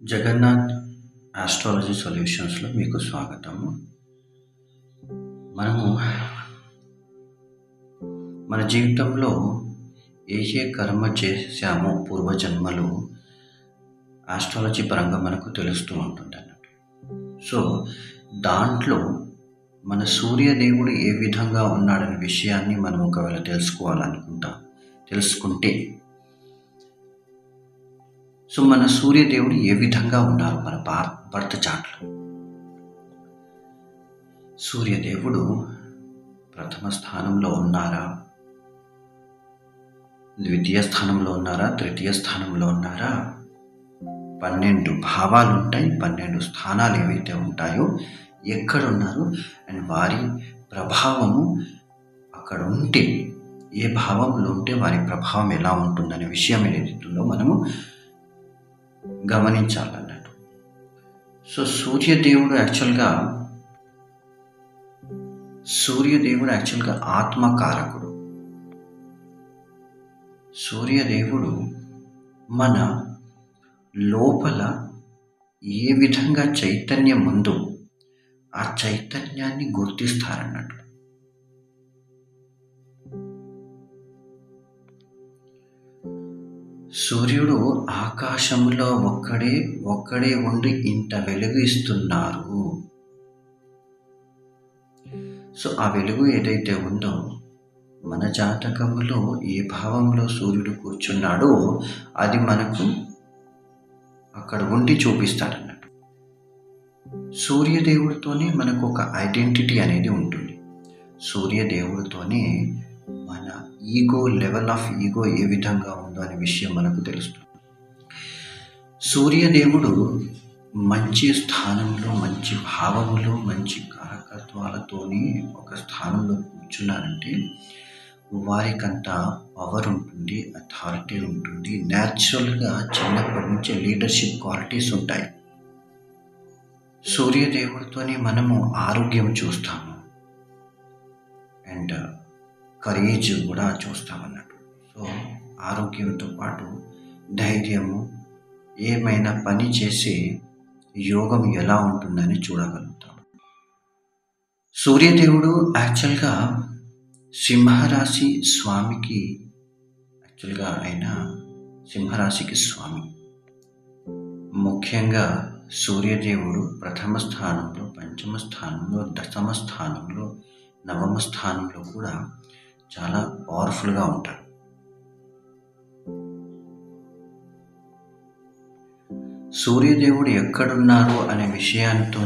Jagannadh astrology సొల్యూషన్స్లో మీకు స్వాగతము. మనము మన జీవితంలో ఏ కర్మ చేశామో పూర్వజన్మలు ఆస్ట్రాలజీ పరంగా మనకు తెలుస్తూ ఉంటుంది అన్నట్టు. సో దాంట్లో మన సూర్యదేవుడు ఏ విధంగా ఉన్నాడనే విషయాన్ని మనం ఒకవేళ తెలుసుకుంటే సో మన సూర్యదేవుడు ఏ విధంగా ఉన్నారు మన బర్త్ చార్ట్లో. సూర్యదేవుడు ప్రథమ స్థానంలో ఉన్నారా, ద్వితీయ స్థానంలో ఉన్నారా, తృతీయ స్థానంలో ఉన్నారా? 12 భావాలు ఉంటాయి, 12 స్థానాలు ఏవైతే ఉంటాయో ఎక్కడ ఉన్నారు అండ్ వారి ప్రభావము అక్కడ ఉంటే ఏ భావంలో ఉంటే వారి ప్రభావం ఎలా ఉంటుందనే విషయం ఏదైతుందో మనము గమనించాలన్నట్టు. సో సూర్యదేవుడు యాక్చువల్గా ఆత్మకారకుడు. సూర్యదేవుడు మన లోపల ఏ విధంగా చైతన్యం ఉందో ఆ చైతన్యాన్ని గుర్తిస్తారన్నట్టు. సూర్యుడు ఆకాశంలో ఒక్కడే ఉండి ఇంత వెలుగు ఇస్తున్నారు. సో ఆ వెలుగు ఏదైతే ఉందో మన జాతకంలో ఏ భావంలో సూర్యుడు కూర్చున్నాడో అది మనకు అక్కడ ఉండి చూపిస్తాడన్నట్టు. సూర్యదేవుడితోనే మనకు ఒక ఐడెంటిటీ అనేది ఉంటుంది. సూర్యదేవుడితోనే మన లెవెల్ ఆఫ్ ఈగో ఏ విధంగా ఉందో అనే విషయం మనకు తెలుస్తుంది. సూర్యదేవుడు మంచి స్థానంలో, మంచి భావములో, మంచి కారకత్వాలతోని ఒక స్థానంలో కూర్చున్నారంటే వారికంత పవర్ ఉంటుంది, అథారిటీ ఉంటుంది. న్యాచురల్గా చిన్నప్పటి నుంచి లీడర్షిప్ క్వాలిటీస్ ఉంటాయి. సూర్యదేవుడితోనే మనము ఆరోగ్యం చూస్తాము అండ్ కరేజ్ కూడా చూస్తామన్నట్టు. సో ఆరోగ్యంతో పాటు ధైర్యము, ఏమైనా పని చేసే యోగం ఎలా ఉంటుందని చూడగలుగుతాం. సూర్యదేవుడు యాక్చువల్గా సింహరాశి స్వామికి ఆయన సింహరాశికి స్వామి. ముఖ్యంగా సూర్యదేవుడు ప్రథమ స్థానంలో, పంచమ స్థానంలో, దశమ స్థానంలో, నవమ స్థానంలో కూడా చాలా పవర్ఫుల్గా ఉంటారు. సూర్యదేవుడు ఎక్కడున్నారు అనే విషయంతో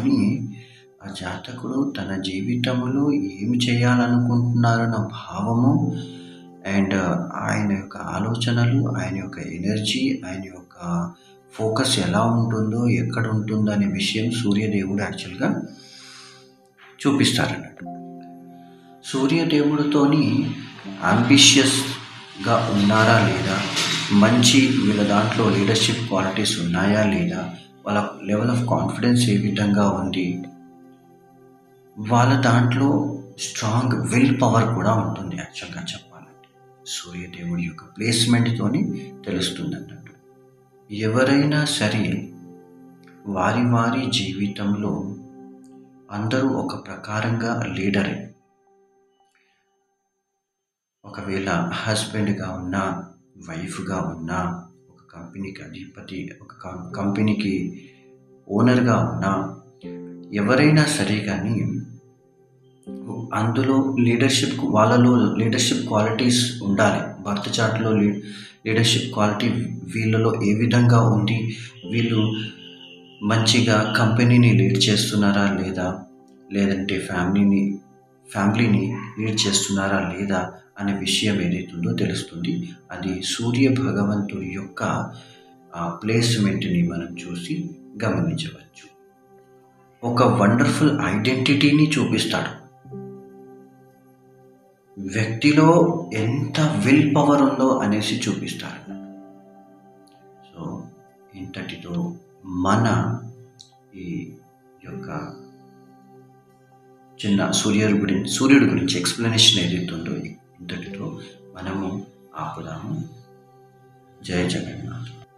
ఆ జాతకుడు తన జీవితంలో ఏమి చేయాలనుకుంటున్నారన్న భావము అండ్ ఆయన యొక్క ఆలోచనలు, ఆయన యొక్క ఎనర్జీ, ఆయన యొక్క ఫోకస్ ఎలా ఉంటుందో, ఎక్కడ ఉంటుందో అనే విషయం సూర్యదేవుడు యాక్చువల్గా చూపిస్తారన్నట్టు. సూర్యదేవుడితోని అంబిషియస్గా ఉన్నారా లేదా, మంచి వీళ్ళ దాంట్లో లీడర్షిప్ క్వాలిటీస్ ఉన్నాయా లేదా, వాళ్ళ లెవెల్ ఆఫ్ కాన్ఫిడెన్స్ ఏ విధంగా ఉంది, వాళ్ళ దాంట్లో స్ట్రాంగ్ విల్ పవర్ కూడా ఉంటుంది. యాక్చువల్గా చెప్పాలంటే సూర్యదేవుడి యొక్క ప్లేస్మెంట్తోని తెలుస్తుంది అన్నట్టు. ఎవరైనా సరే వారి జీవితంలో అందరూ ఒక ప్రకారంగా లీడరే. ఒకవేళ హస్బెండ్గా ఉన్నా, వైఫ్గా ఉన్నా, ఒక కంపెనీకి అధిపతి, ఒక కంపెనీకి ఓనర్గా ఉన్నా, ఎవరైనా సరే కానీ అందులో వాళ్ళలో లీడర్షిప్ క్వాలిటీస్ ఉండాలి. బర్త్ చార్ట్లో లీడర్షిప్ క్వాలిటీ వీళ్ళలో ఏ విధంగా ఉంది, వీళ్ళు మంచిగా కంపెనీని లీడ్ చేస్తున్నారా లేదా, లేదంటే ఫ్యామిలీని లీడ్ చేస్తున్నారా లేదా అనే విషయం ఏదైతుందో తెలుస్తుంది. అది సూర్య భగవంతుడి యొక్క ప్లేస్మెంట్ని మనం చూసి గమనించవచ్చు. ఒక వండర్ఫుల్ ఐడెంటిటీని చూపిస్తాడు. వ్యక్తిలో ఎంత విల్ పవర్ ఉందో అనేసి చూపిస్తాడు. సో ఇంతటితో మన ఈ యొక్క చిన్న సూర్యుడి గురించి ఎక్స్ప్లెనేషన్ ఏదైతుందో ఇంతటితో మనము ఆపుదాము. జయ జగన్నాథ్.